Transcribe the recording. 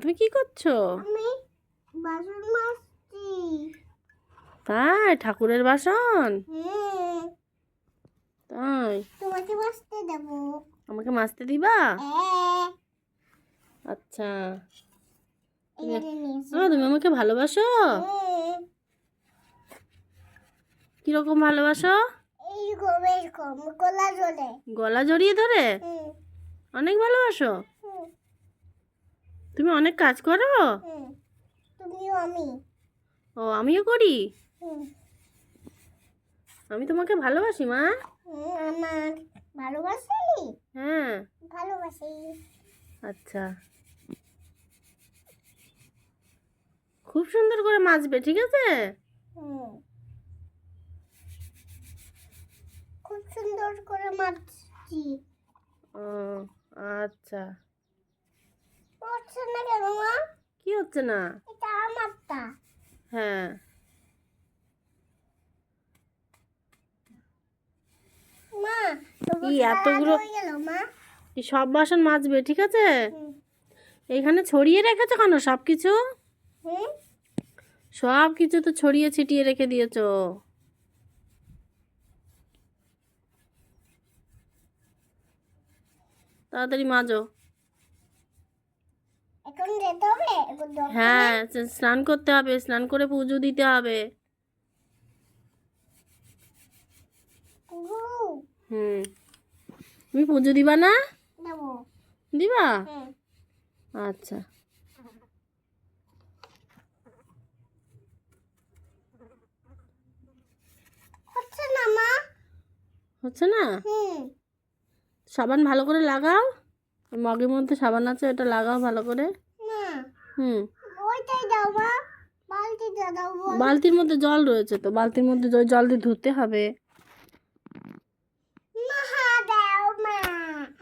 তুমি কি করছো? আমি বাসন মাজছি। তাই ঠাকুরের বাসন? হ্যাঁ। তাই তোমাকে মাজতে দেব। আমাকে মাজতে দিবা? হ্যাঁ। আচ্ছা এখানে নিয়েছি। তুমি আমাকে ভালোবাসো? হ্যাঁ। কিরকম ভালোবাসো? এইরকম এরকম গলা জলে। গলা জড়িয়ে ধরে হুম অনেক ভালোবাসো? হুম তুমি অনেক কাজ করো? হুম। তুমিও আমি। ও আমিও করি। হুম আমি তোমাকে ভালোবাসি মা। আমার ভালোবাসি। হ্যাঁ। ভালোবাসি। আচ্ছা খুব সুন্দর করে মাজবে, ঠিক আছে? হুম খুব সুন্দর করে মাজছি। ও আচ্ছা। হচ্ছে না কেন মা? কি হচ্ছে না? এটা আমারটা। হ্যাঁ মা কি এতগুলো হয়ে গেল মা? কি সব বাসন মাজবে, ঠিক আছে? হুম এইখানে ছড়িয়ে রেখেছো কেন সব কিছু? হুম সব কিছু তো ছড়িয়ে ছিটিয়ে রেখে দিয়েছো। তাড়াতাড়ি মাজো। এখন যেতে হবে এখন দোকানে? হ্যাঁ স্নান করতে হবে, স্নান করে পুজো দিতে হবে। গুরু হুম তুমি পুজো দিবা না? দেবো। দিবা? হুম আচ্ছা হচ্ছে না মা? হচ্ছে না? হুম সাবান ভালো করে লাগাও। ওই মগের মধ্যে সাবান আছে, ওটা লাগাও ভালো করে। না হুম ওইটাই দাও মা। বালতিটা দাও বল। বালতির মধ্যে জল রয়েছে তো, বালতির মধ্যে জল দিয়ে ধুতে হবে। মা দাও মা।